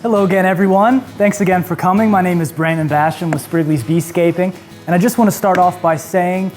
Hello again, everyone. Thanks again for coming. My name is Brannen Basham with Spriggly's Beescaping, and I just want to start off by saying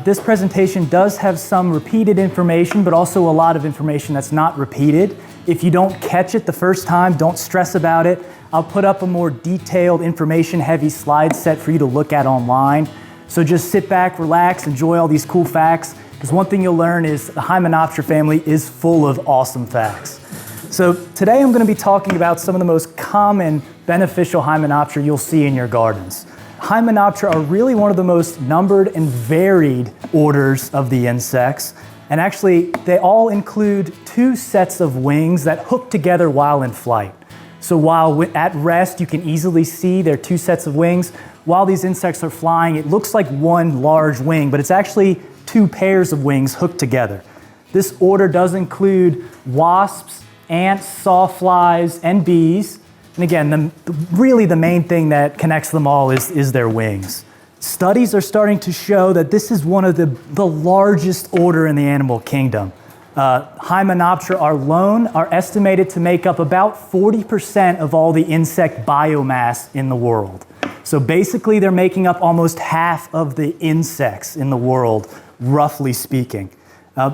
this presentation does have some repeated information, but also a lot of information that's not repeated. If you don't catch it the first time, don't stress about it. I'll put up a more detailed, information-heavy slide set for you to look at online. So just sit back, relax, enjoy all these cool facts, because one thing you'll learn is the Hymenoptera family is full of awesome facts. So today I'm going to be talking about some of the most common beneficial Hymenoptera you'll see in your gardens. Hymenoptera are really one of the most numbered and varied orders of the insects. And actually, they all include two sets of wings that hook together while in flight. So while at rest, you can easily see their two sets of wings. While these insects are flying, it looks like one large wing, but it's actually two pairs of wings hooked together. This order does include wasps, ants, sawflies, and bees. And again, really the main thing that connects them all is their wings. Studies are starting to show that this is one of the largest order in the animal kingdom. Hymenoptera alone are estimated to make up about 40% of all the insect biomass in the world. So basically they're making up almost half of the insects in the world, roughly speaking.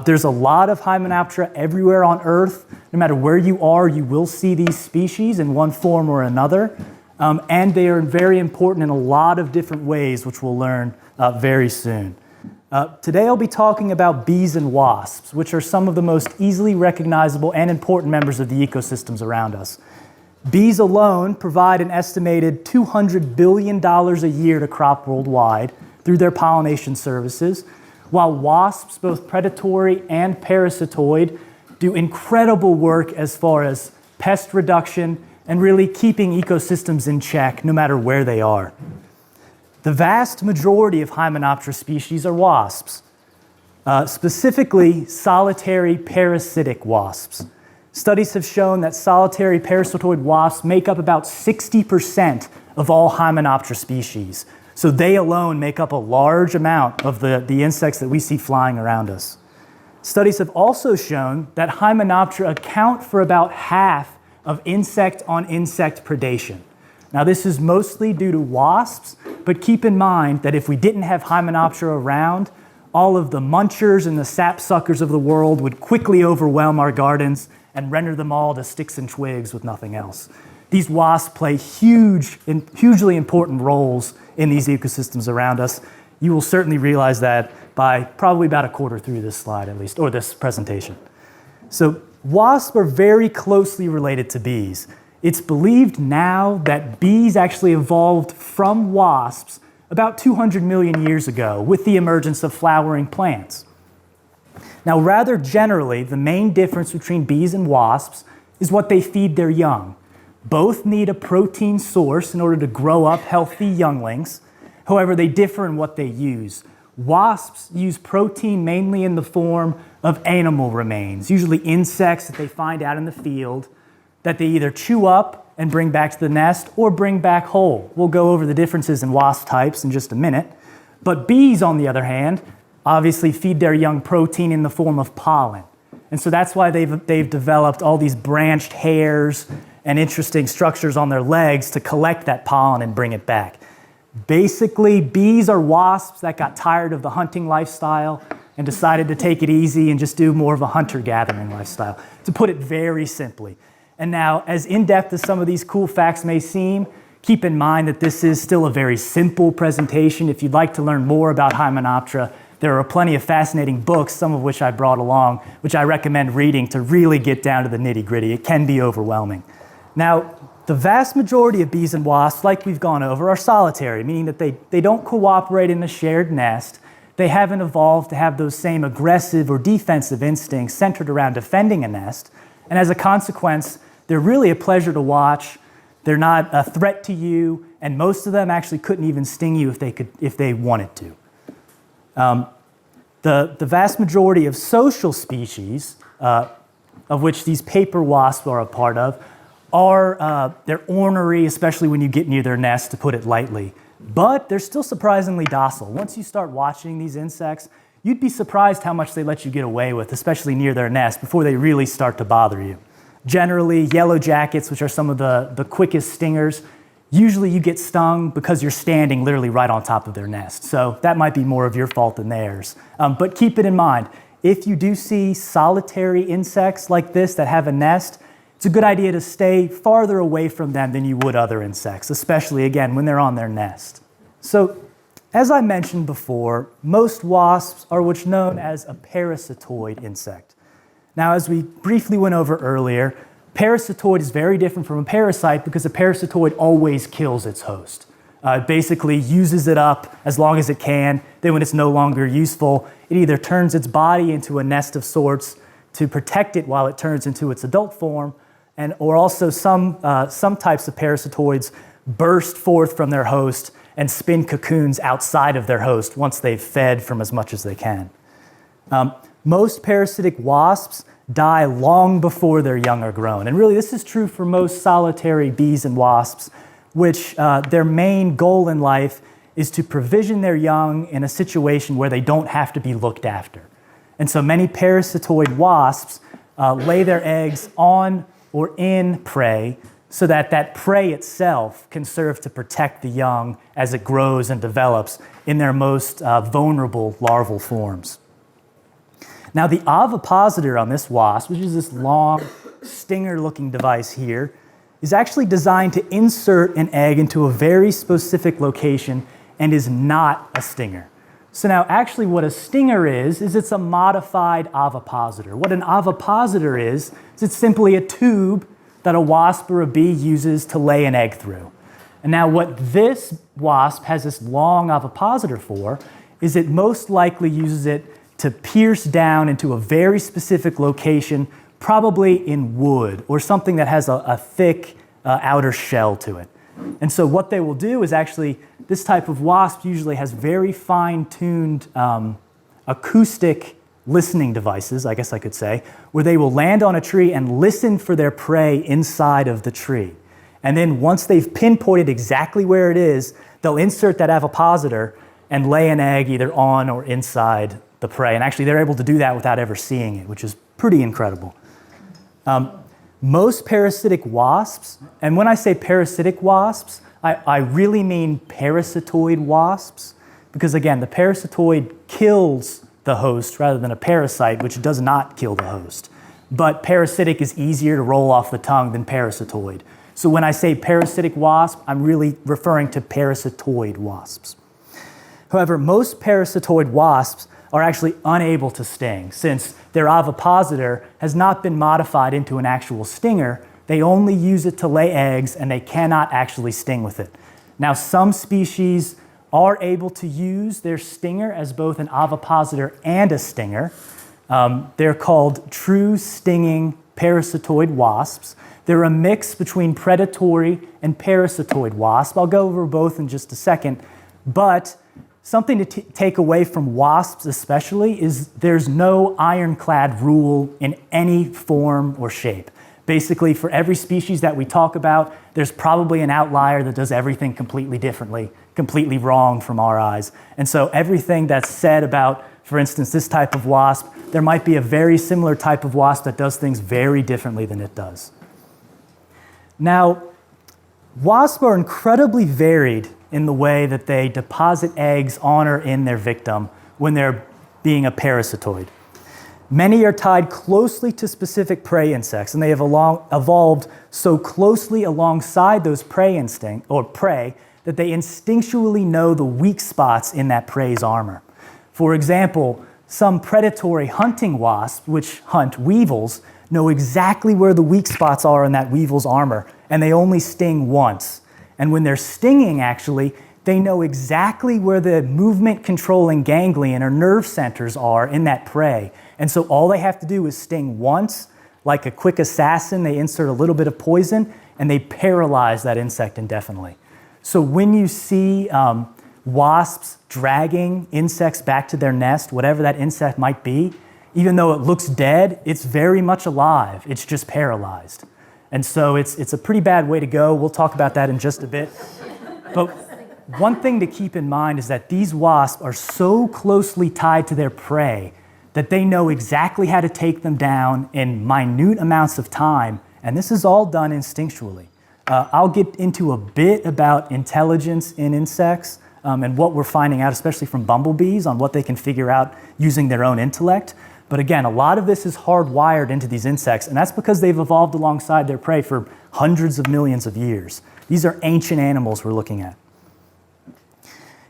There's a lot of Hymenoptera everywhere on Earth. No matter where you are, you will see these species in one form or another. And they are very important in a lot of different ways, which we'll learn very soon. Today I'll be talking about bees and wasps, which are some of the most easily recognizable and important members of the ecosystems around us. Bees alone provide an estimated $200 billion a year to crop worldwide through their pollination services, while wasps, both predatory and parasitoid, do incredible work as far as pest reduction and really keeping ecosystems in check no matter where they are. The vast majority of Hymenoptera species are wasps, specifically solitary parasitic wasps. Studies have shown that solitary parasitoid wasps make up about 60% of all Hymenoptera species. So they alone make up a large amount of the insects that we see flying around us. Studies have also shown that Hymenoptera account for about half of insect-on-insect predation. Now this is mostly due to wasps, but keep in mind that if we didn't have Hymenoptera around, all of the munchers and the sapsuckers of the world would quickly overwhelm our gardens and render them all to sticks and twigs with nothing else. These wasps play hugely important roles in these ecosystems around us. You will certainly realize that by probably about a quarter through this slide at least, or this presentation. So wasps are very closely related to bees. It's believed now that bees actually evolved from wasps about 200 million years ago with the emergence of flowering plants. Now, rather generally, the main difference between bees and wasps is what they feed their young. Both need a protein source in order to grow up healthy younglings. However, they differ in what they use. Wasps use protein mainly in the form of animal remains, usually insects that they find out in the field, that they either chew up and bring back to the nest or bring back whole. We'll go over the differences in wasp types in just a minute. But bees, on the other hand, obviously feed their young protein in the form of pollen. And so that's why they've developed all these branched hairs and interesting structures on their legs to collect that pollen and bring it back. Basically, bees are wasps that got tired of the hunting lifestyle and decided to take it easy and just do more of a hunter-gathering lifestyle, to put it very simply. And now, as in-depth as some of these cool facts may seem, keep in mind that this is still a very simple presentation. If you'd like to learn more about Hymenoptera, there are plenty of fascinating books, some of which I brought along, which I recommend reading to really get down to the nitty-gritty. It can be overwhelming. Now, the vast majority of bees and wasps, like we've gone over, are solitary, meaning that they don't cooperate in a shared nest. They haven't evolved to have those same aggressive or defensive instincts centered around defending a nest. And as a consequence, they're really a pleasure to watch. They're not a threat to you, and most of them actually couldn't even sting you if they wanted to. The vast majority of social species, of which these paper wasps are a part of, they're ornery, especially when you get near their nest, to put it lightly. But they're still surprisingly docile. Once you start watching these insects, you'd be surprised how much they let you get away with, especially near their nest, before they really start to bother you. Generally, yellow jackets, which are some of the quickest stingers, usually you get stung because you're standing literally right on top of their nest. So that might be more of your fault than theirs. But keep it in mind, if you do see solitary insects like this that have a nest, it's a good idea to stay farther away from them than you would other insects, especially, again, when they're on their nest. So, as I mentioned before, most wasps are what's known as a parasitoid insect. Now, as we briefly went over earlier, parasitoid is very different from a parasite because a parasitoid always kills its host. It basically uses it up as long as it can. Then when it's no longer useful, it either turns its body into a nest of sorts to protect it while it turns into its adult form, or also some types of parasitoids burst forth from their host and spin cocoons outside of their host once they've fed from as much as they can. Most parasitic wasps die long before their young are grown. And really, this is true for most solitary bees and wasps, which their main goal in life is to provision their young in a situation where they don't have to be looked after. And so many parasitoid wasps lay their eggs on or in prey so that that prey itself can serve to protect the young as it grows and develops in their most vulnerable larval forms. Now, the ovipositor on this wasp, which is this long stinger-looking device here, is actually designed to insert an egg into a very specific location and is not a stinger. So now, actually, what a stinger is it's a modified ovipositor. What an ovipositor is it's simply a tube that a wasp or a bee uses to lay an egg through. And now, what this wasp has this long ovipositor for is it most likely uses it to pierce down into a very specific location, probably in wood or something that has a thick outer shell to it. And so what they will do is actually, this type of wasp usually has very fine-tuned acoustic listening devices, I guess I could say, where they will land on a tree and listen for their prey inside of the tree. And then once they've pinpointed exactly where it is, they'll insert that ovipositor and lay an egg either on or inside the prey. And actually, they're able to do that without ever seeing it, which is pretty incredible. Most parasitic wasps, and when I say parasitic wasps, I really mean parasitoid wasps, because again, the parasitoid kills the host rather than a parasite, which does not kill the host. But parasitic is easier to roll off the tongue than parasitoid. So when I say parasitic wasp, I'm really referring to parasitoid wasps. However, most parasitoid wasps are actually unable to sting. Since their ovipositor has not been modified into an actual stinger, they only use it to lay eggs and they cannot actually sting with it. Now, some species are able to use their stinger as both an ovipositor and a stinger. They're called true stinging parasitoid wasps. They're a mix between predatory and parasitoid wasp. I'll go over both in just a second, but something to take away from wasps especially is there's no ironclad rule in any form or shape. Basically, for every species that we talk about, there's probably an outlier that does everything completely differently, completely wrong from our eyes. And so everything that's said about, for instance, this type of wasp, there might be a very similar type of wasp that does things very differently than it does. Now, wasps are incredibly varied in the way that they deposit eggs on or in their victim when they're being a parasitoid. Many are tied closely to specific prey insects, and they have evolved so closely alongside those prey that they instinctually know the weak spots in that prey's armor. For example, some predatory hunting wasps, which hunt weevils, know exactly where the weak spots are in that weevil's armor, and they only sting once. And when they're stinging, actually, they know exactly where the movement-controlling ganglion or nerve centers are in that prey. And so all they have to do is sting once. Like a quick assassin, they insert a little bit of poison, and they paralyze that insect indefinitely. So when you see wasps dragging insects back to their nest, whatever that insect might be, even though it looks dead, it's very much alive. It's just paralyzed. And so it's a pretty bad way to go. We'll talk about that in just a bit. But one thing to keep in mind is that these wasps are so closely tied to their prey that they know exactly how to take them down in minute amounts of time And this is all done instinctually. I'll get into a bit about intelligence in insects and what we're finding out, especially from bumblebees, on what they can figure out using their own intellect. But again, a lot of this is hardwired into these insects, and that's because they've evolved alongside their prey for hundreds of millions of years. These are ancient animals we're looking at.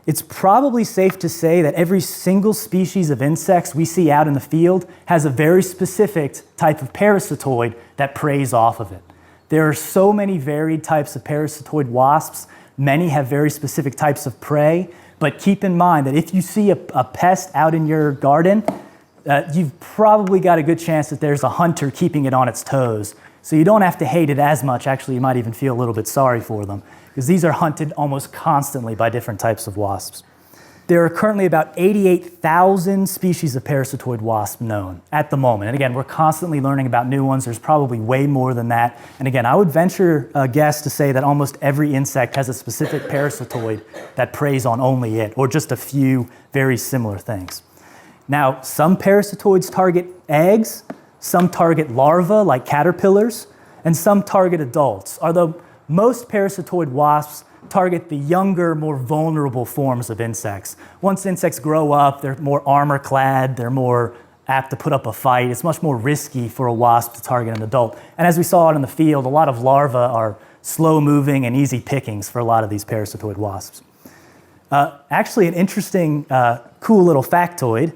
It's probably safe to say that every single species of insects we see out in the field has a very specific type of parasitoid that preys off of it. There are so many varied types of parasitoid wasps. Many have very specific types of prey, but keep in mind that if you see a pest out in your garden, you've probably got a good chance that there's a hunter keeping it on its toes. So you don't have to hate it as much. Actually, you might even feel a little bit sorry for them, because these are hunted almost constantly by different types of wasps. There are currently about 88,000 species of parasitoid wasp known at the moment. And again, we're constantly learning about new ones. There's probably way more than that. And again, I would venture a guess to say that almost every insect has a specific parasitoid that preys on only it, or just a few very similar things. Now, some parasitoids target eggs, some target larvae like caterpillars, and some target adults, although most parasitoid wasps target the younger, more vulnerable forms of insects. Once insects grow up, they're more armor-clad, they're more apt to put up a fight. It's much more risky for a wasp to target an adult. And as we saw out in the field, a lot of larvae are slow-moving and easy pickings for a lot of these parasitoid wasps. Actually, an interesting, cool little factoid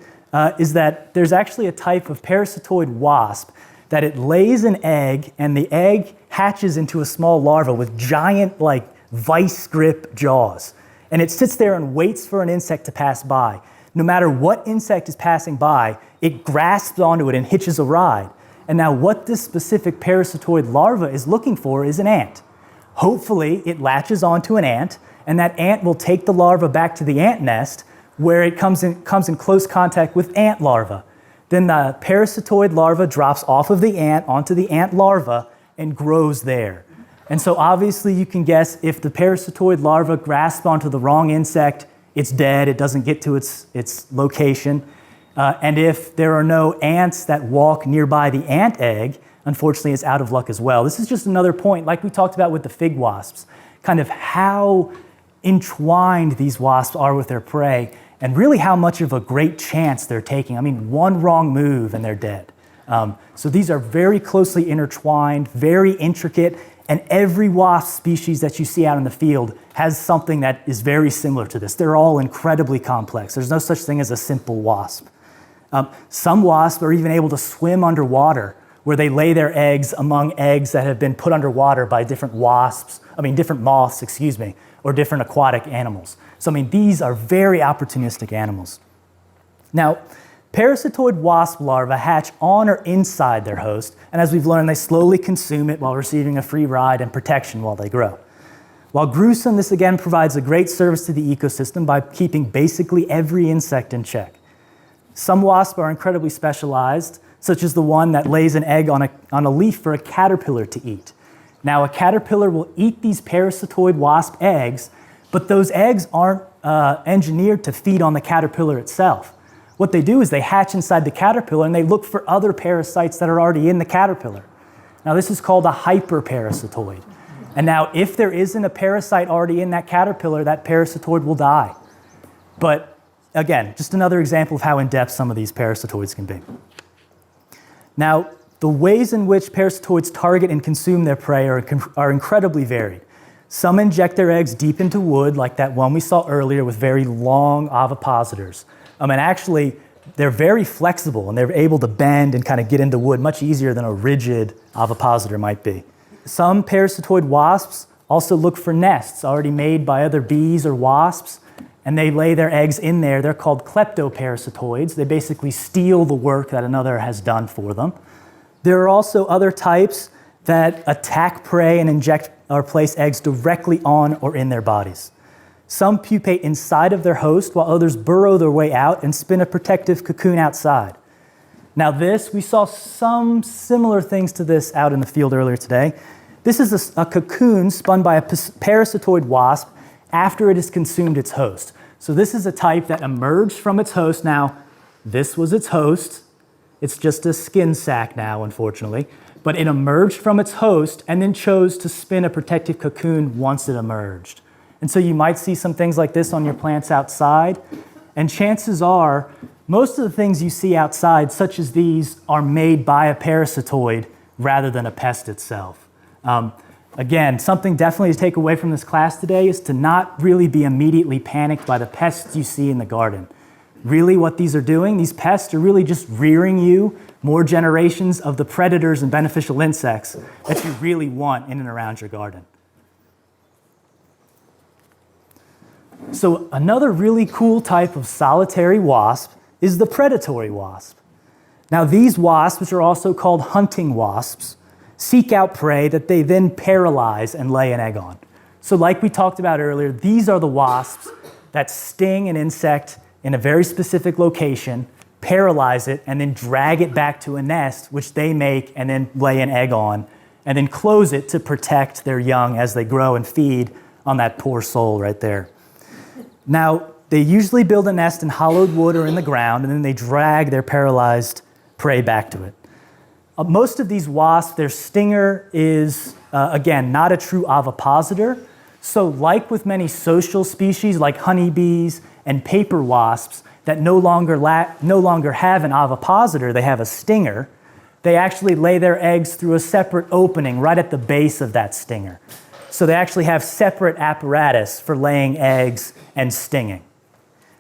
is that there's actually a type of parasitoid wasp that it lays an egg, and the egg hatches into a small larva with giant, like, vice grip jaws. And it sits there and waits for an insect to pass by. No matter what insect is passing by, it grasps onto it and hitches a ride. And now what this specific parasitoid larva is looking for is an ant. Hopefully, it latches onto an ant, and that ant will take the larva back to the ant nest, where it comes in close contact with ant larvae. Then the parasitoid larva drops off of the ant onto the ant larva and grows there. And so obviously you can guess if the parasitoid larva grasps onto the wrong insect, it's dead, it doesn't get to its location. And if there are no ants that walk nearby the ant egg, unfortunately it's out of luck as well. This is just another point, like we talked about with the fig wasps, kind of how entwined these wasps are with their prey, and really how much of a great chance they're taking. I mean, one wrong move and they're dead. So these are very closely intertwined, very intricate, and every wasp species that you see out in the field has something that is very similar to this. They're all incredibly complex. There's no such thing as a simple wasp. Some wasps are even able to swim underwater, where they lay their eggs among eggs that have been put underwater by different moths, or different aquatic animals. So, these are very opportunistic animals. Now, parasitoid wasp larvae hatch on or inside their host, and as we've learned, they slowly consume it while receiving a free ride and protection while they grow. While gruesome, this again provides a great service to the ecosystem by keeping basically every insect in check. Some wasps are incredibly specialized, such as the one that lays an egg on a leaf for a caterpillar to eat. Now, a caterpillar will eat these parasitoid wasp eggs, but those eggs aren't engineered to feed on the caterpillar itself. What they do is they hatch inside the caterpillar and they look for other parasites that are already in the caterpillar. Now, this is called a hyperparasitoid. And now, if there isn't a parasite already in that caterpillar, that parasitoid will die. But again, just another example of how in-depth some of these parasitoids can be. Now, the ways in which parasitoids target and consume their prey are incredibly varied. Some inject their eggs deep into wood, like that one we saw earlier with very long ovipositors. And actually, they're very flexible, and they're able to bend and kind of get into wood much easier than a rigid ovipositor might be. Some parasitoid wasps also look for nests already made by other bees or wasps, and they lay their eggs in there. They're called kleptoparasitoids. They basically steal the work that another has done for them. There are also other types that attack prey and inject or place eggs directly on or in their bodies. Some pupate inside of their host, while others burrow their way out and spin a protective cocoon outside. Now we saw some similar things to this out in the field earlier today. This is a cocoon spun by a parasitoid wasp after it has consumed its host. So this is a type that emerged from its host. Now, this was its host. It's just a skin sac now, unfortunately. but it emerged from its host and then chose to spin a protective cocoon once it emerged. And so you might see some things like this on your plants outside, and chances are most of the things you see outside, such as these, are made by a parasitoid rather than a pest itself. Again, something definitely to take away from this class today is to not really be immediately panicked by the pests you see in the garden. Really what these are doing, these pests are really just rearing you more generations of the predators and beneficial insects that you really want in and around your garden. So another really cool type of solitary wasp is the predatory wasp. Now these wasps, which are also called hunting wasps, seek out prey that they then paralyze and lay an egg on. So like we talked about earlier, these are the wasps that sting an insect in a very specific location, paralyze it, and then drag it back to a nest, which they make and then lay an egg on, and then close it to protect their young as they grow and feed on that poor soul right there. Now, they usually build a nest in hollowed wood or in the ground, and then they drag their paralyzed prey back to it. Most of these wasps, their stinger is, again, not a true ovipositor. So like with many social species like honeybees and paper wasps that no longer have an ovipositor, they have a stinger, they actually lay their eggs through a separate opening right at the base of that stinger. So they actually have separate apparatus for laying eggs and stinging.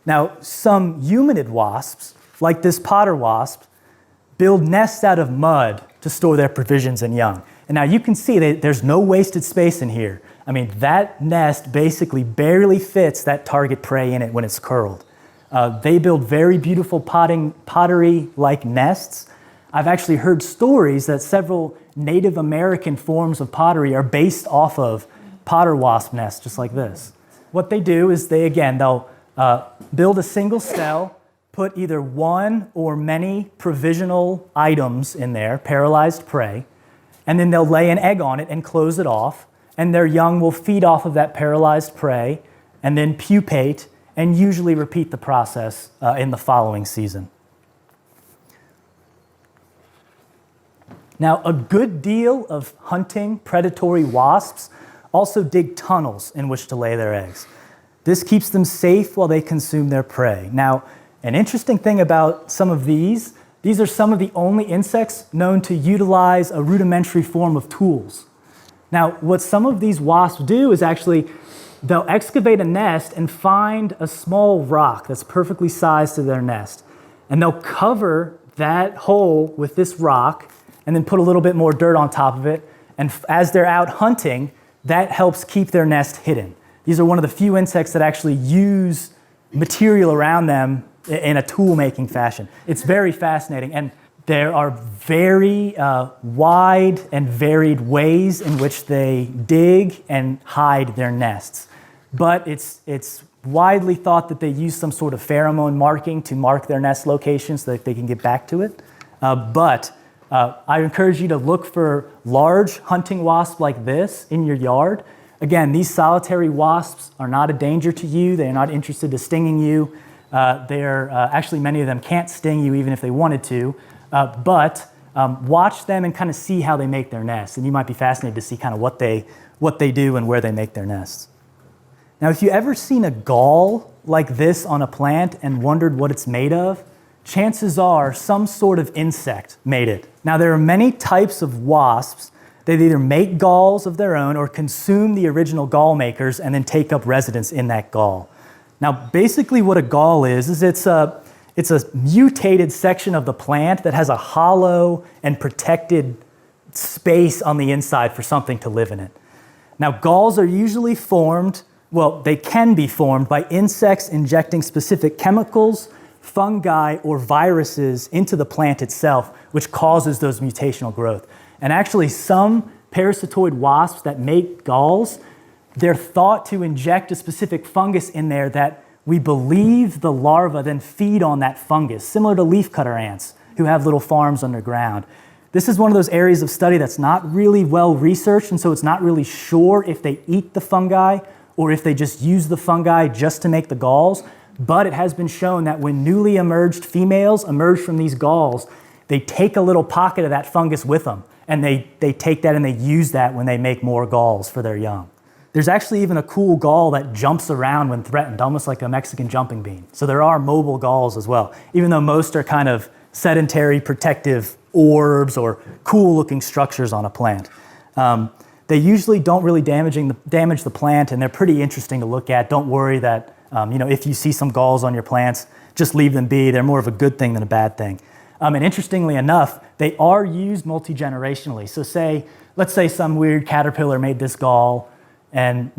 Now, some humanid wasps, like this potter wasp, build nests out of mud to store their provisions and young. And now you can see that there's no wasted space in here. I mean, that nest basically barely fits that target prey in it when it's curled. They build very beautiful pottery-like nests. I've actually heard stories that several Native American forms of pottery are based off of potter wasp nests, just like this. What they do is they'll build a single cell, put either one or many provisional items in there, paralyzed prey, and then they'll lay an egg on it and close it off, and their young will feed off of that paralyzed prey and then pupate and usually repeat the process in the following season. Now, a good deal of hunting predatory wasps also dig tunnels in which to lay their eggs. This keeps them safe while they consume their prey. Now, an interesting thing about some of these are some of the only insects known to utilize a rudimentary form of tools. Now, what some of these wasps do is actually they'll excavate a nest and find a small rock that's perfectly sized to their nest. And they'll cover that hole with this rock and then put a little bit more dirt on top of it. And as they're out hunting, that helps keep their nest hidden. These are one of the few insects that actually use material around them in a tool-making fashion. It's very fascinating, and there are very wide and varied ways in which they dig and hide their nests. But it's widely thought that they use some sort of pheromone marking to mark their nest location so that they can get back to it. But I encourage you to look for large hunting wasps like this in your yard. Again, these solitary wasps are not a danger to you. They are not interested in stinging you. Actually, many of them can't sting you even if they wanted to. But watch them and kind of see how they make their nests. And you might be fascinated to see kind of what they do and where they make their nests. Now, if you ever seen a gall like this on a plant and wondered what it's made of, chances are some sort of insect made it. Now, there are many types of wasps that either make galls of their own or consume the original gall makers and then take up residence in that gall. Now, basically what a gall is it's a mutated section of the plant that has a hollow and protected space on the inside for something to live in it. Now, galls are usually formed, they can be formed by insects injecting specific chemicals, fungi, or viruses into the plant itself, which causes those mutational growth. And actually, some parasitoid wasps that make galls, they're thought to inject a specific fungus in there that we believe the larvae then feed on that fungus, similar to leafcutter ants who have little farms underground. This is one of those areas of study that's not really well researched, and so it's not really sure if they eat the fungi or if they just use the fungi just to make the galls. But it has been shown that when newly emerged females emerge from these galls, they take a little pocket of that fungus with them, and they take that and they use that when they make more galls for their young. There's actually even a cool gall that jumps around when threatened, almost like a Mexican jumping bean. So there are mobile galls as well, even though most are kind of sedentary protective orbs or cool-looking structures on a plant. They usually don't really damage the plant, and they're pretty interesting to look at. Don't worry that if you see some galls on your plants, just leave them be. They're more of a good thing than a bad thing. And interestingly enough, they are used multi-generationally. So let's say some weird caterpillar made this gall and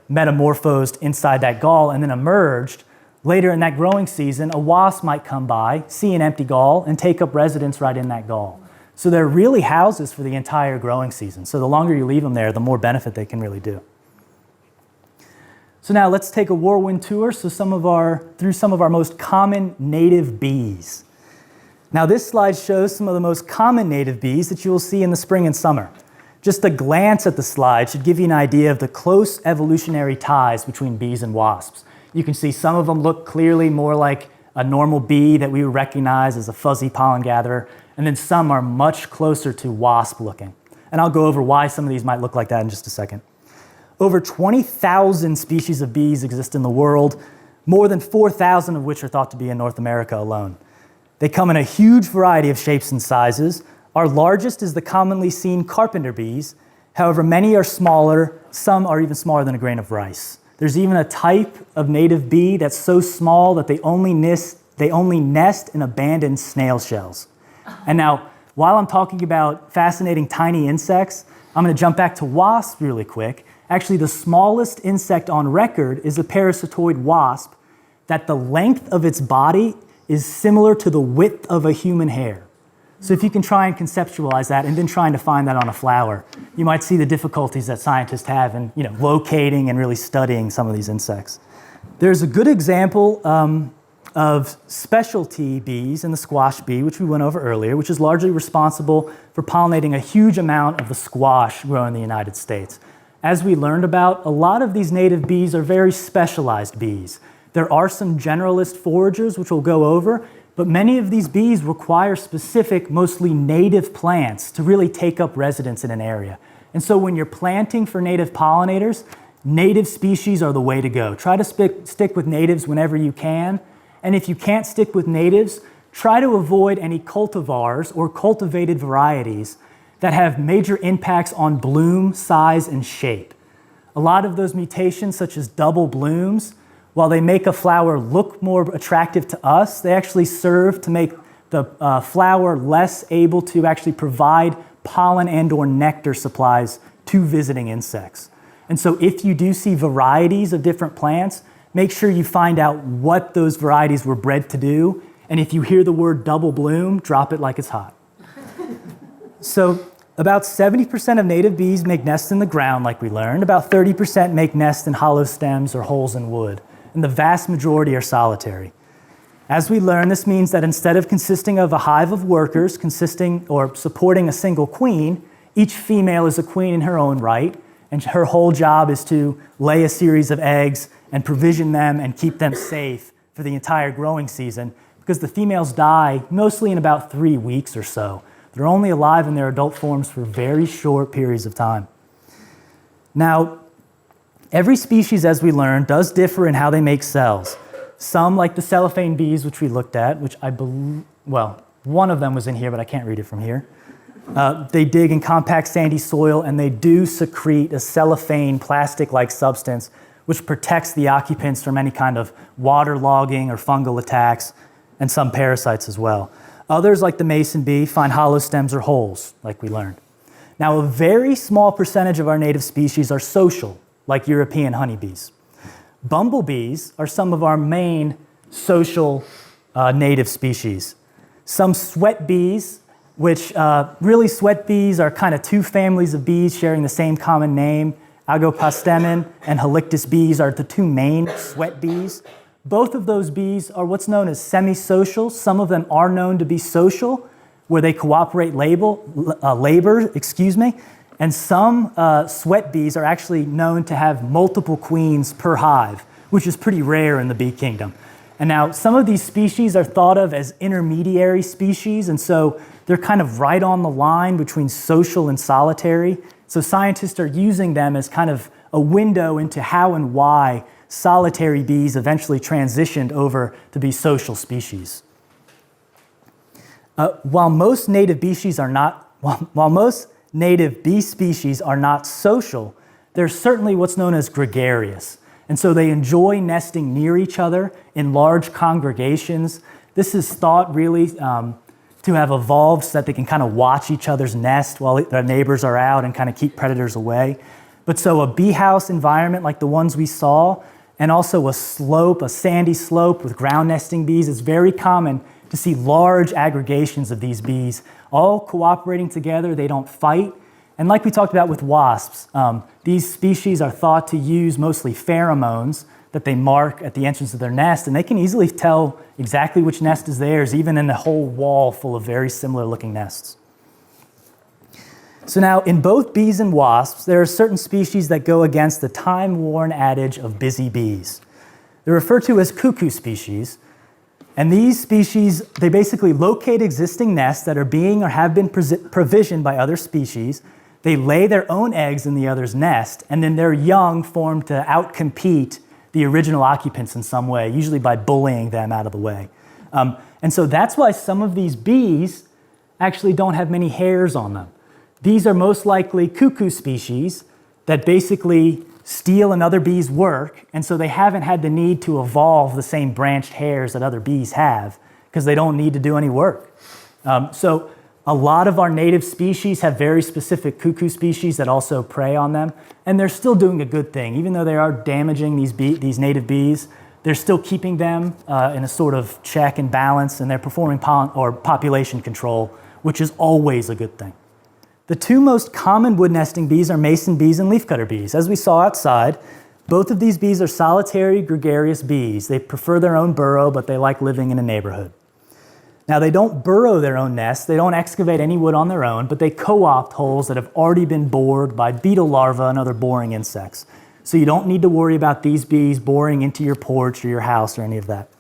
metamorphosed inside that gall and then emerged. Later in that growing season, a wasp might come by, see an empty gall, and take up residence right in that gall. So they're really houses for the entire growing season. So the longer you leave them there, the more benefit they can really do. So now let's take a whirlwind tour through some of our most common native bees. Now this slide shows some of the most common native bees that you will see in the spring and summer. Just a glance at the slide should give you an idea of the close evolutionary ties between bees and wasps. You can see some of them look clearly more like a normal bee that we would recognize as a fuzzy pollen gatherer, and then some are much closer to wasp looking. And I'll go over why some of these might look like that in just a second. Over 20,000 species of bees exist in the world, more than 4,000 of which are thought to be in North America alone. They come in a huge variety of shapes and sizes. Our largest is the commonly seen carpenter bees. However, many are smaller, some are even smaller than a grain of rice. There's even a type of native bee that's so small that they only nest in abandoned snail shells. And now, while I'm talking about fascinating tiny insects, I'm going to jump back to wasps really quick. Actually, the smallest insect on record is a parasitoid wasp that the length of its body is similar to the width of a human hair. So if you can try and conceptualize that and then trying to find that on a flower, you might see the difficulties that scientists have in locating and really studying some of these insects. There's a good example of specialty bees in the squash bee, which we went over earlier, which is largely responsible for pollinating a huge amount of the squash grown in the United States. As we learned about, a lot of these native bees are very specialized bees. There are some generalist foragers, which we'll go over, but many of these bees require specific, mostly native plants to really take up residence in an area. And so when you're planting for native pollinators, native species are the way to go. Try to stick with natives whenever you can. And if you can't stick with natives, try to avoid any cultivars or cultivated varieties that have major impacts on bloom, size, and shape. A lot of those mutations, such as double blooms, while they make a flower look more attractive to us, they actually serve to make the flower less able to actually provide pollen and or nectar supplies to visiting insects. And so if you do see varieties of different plants, make sure you find out what those varieties were bred to do. And if you hear the word double bloom, drop it like it's hot. So about 70% of native bees make nests in the ground, like we learned. About 30% make nests in hollow stems or holes in wood. And the vast majority are solitary. As we learn, this means that instead of consisting of a hive of workers consisting or supporting a single queen, each female is a queen in her own right, and her whole job is to lay a series of eggs and provision them and keep them safe for the entire growing season, because the females die mostly in about 3 weeks or so. They're only alive in their adult forms for very short periods of time. Now, every species, as we learned, does differ in how they make cells. Some, like the cellophane bees, which we looked at, which I believe, well, one of them was in here, but I can't read it from here. They dig in compact sandy soil, and they do secrete a cellophane plastic-like substance which protects the occupants from any kind of waterlogging or fungal attacks, and some parasites as well. Others, like the mason bee, find hollow stems or holes, like we learned. Now, a very small percentage of our native species are social, like European honeybees. Bumblebees are some of our main social native species. Some sweat bees, which really sweat bees are kind of two families of bees sharing the same common name. Agopastemon and Halictus bees are the two main sweat bees. Both of those bees are what's known as semi-social. Some of them are known to be social, where they cooperate labor, and some sweat bees are actually known to have multiple queens per hive, which is pretty rare in the bee kingdom. And now some of these species are thought of as intermediary species, and so they're kind of right on the line between social and solitary. So scientists are using them as kind of a window into how and why solitary bees eventually transitioned over to be social species. While most native bee species are not social, they're certainly what's known as gregarious. And so they enjoy nesting near each other in large congregations. This is thought really to have evolved so that they can kind of watch each other's nest while their neighbors are out and kind of keep predators away. But so a bee house environment like the ones we saw, and also a sandy slope with ground nesting bees, is very common to see large aggregations of these bees all cooperating together. They don't fight. And like we talked about with wasps, these species are thought to use mostly pheromones that they mark at the entrance of their nest, and they can easily tell exactly which nest is theirs, even in a whole wall full of very similar looking nests. So now, in both bees and wasps, there are certain species that go against the time-worn adage of busy bees. They're referred to as cuckoo species, and these species, they basically locate existing nests that are being or have been provisioned by other species. They lay their own eggs in the other's nest, and then their young form to outcompete the original occupants in some way, usually by bullying them out of the way. And so that's why some of these bees actually don't have many hairs on them. These are most likely cuckoo species that basically steal another bee's work, and so they haven't had the need to evolve the same branched hairs that other bees have because they don't need to do any work. So a lot of our native species have very specific cuckoo species that also prey on them, and they're still doing a good thing. Even though they are damaging these native bees, they're still keeping them in a sort of check and balance, and they're performing population control, which is always a good thing. The two most common wood nesting bees are mason bees and leafcutter bees. As we saw outside, both of these bees are solitary, gregarious bees. They prefer their own burrow, but they like living in a neighborhood. Now, they don't burrow their own nests, they don't excavate any wood on their own, but they co-opt holes that have already been bored by beetle larvae and other boring insects. So you don't need to worry about these bees boring into your porch or your house or any of that.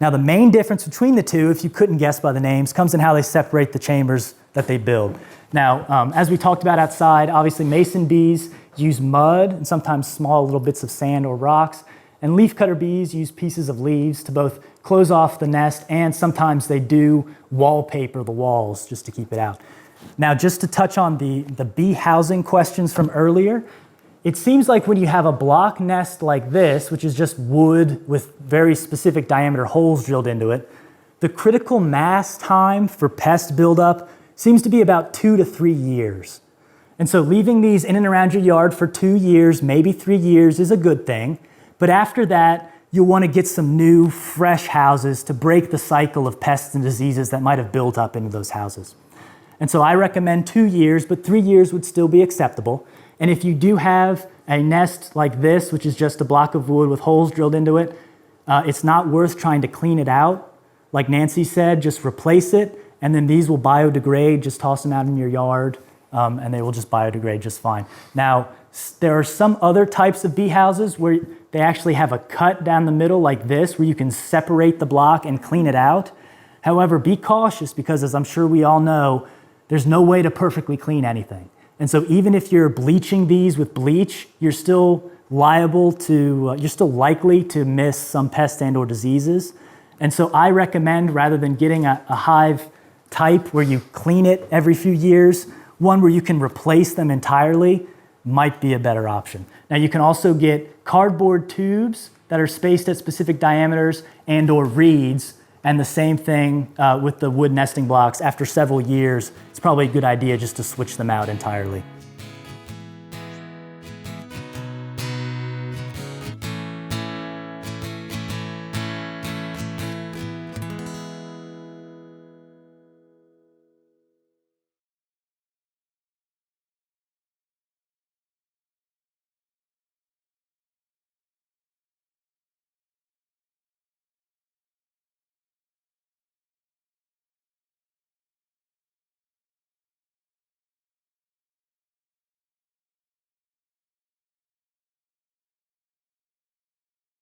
Now, the main difference between the two, if you couldn't guess by the names, comes in how they separate the chambers that they build. Now, as we talked about outside, obviously mason bees use mud and sometimes small little bits of sand or rocks, and leafcutter bees use pieces of leaves to both close off the nest, and sometimes they do wallpaper the walls just to keep it out. Now, just to touch on the bee housing questions from earlier, it seems like when you have a block nest like this, which is just wood with very specific diameter holes drilled into it, the critical mass time for pest buildup seems to be about 2 to 3 years. And so leaving these in and around your yard for 2 years, maybe 3 years, is a good thing. But after that, you'll want to get some new, fresh houses to break the cycle of pests and diseases that might have built up into those houses. And so I recommend 2 years, but 3 years would still be acceptable. And if you do have a nest like this, which is just a block of wood with holes drilled into it, it's not worth trying to clean it out. Like Nancy said, just replace it, and then these will biodegrade. Just toss them out in your yard, and they will just biodegrade just fine. Now, there are some other types of bee houses where they actually have a cut down the middle like this, where you can separate the block and clean it out. However, be cautious because, as I'm sure we all know, there's no way to perfectly clean anything. And so even if you're bleaching these with bleach, you're still likely to miss some pests and or diseases. And so I recommend, rather than getting a hive type where you clean it every few years, one where you can replace them entirely might be a better option. Now, you can also get cardboard tubes that are spaced at specific diameters and or reeds, and the same thing with the wood nesting blocks. After several years, it's probably a good idea just to switch them out entirely.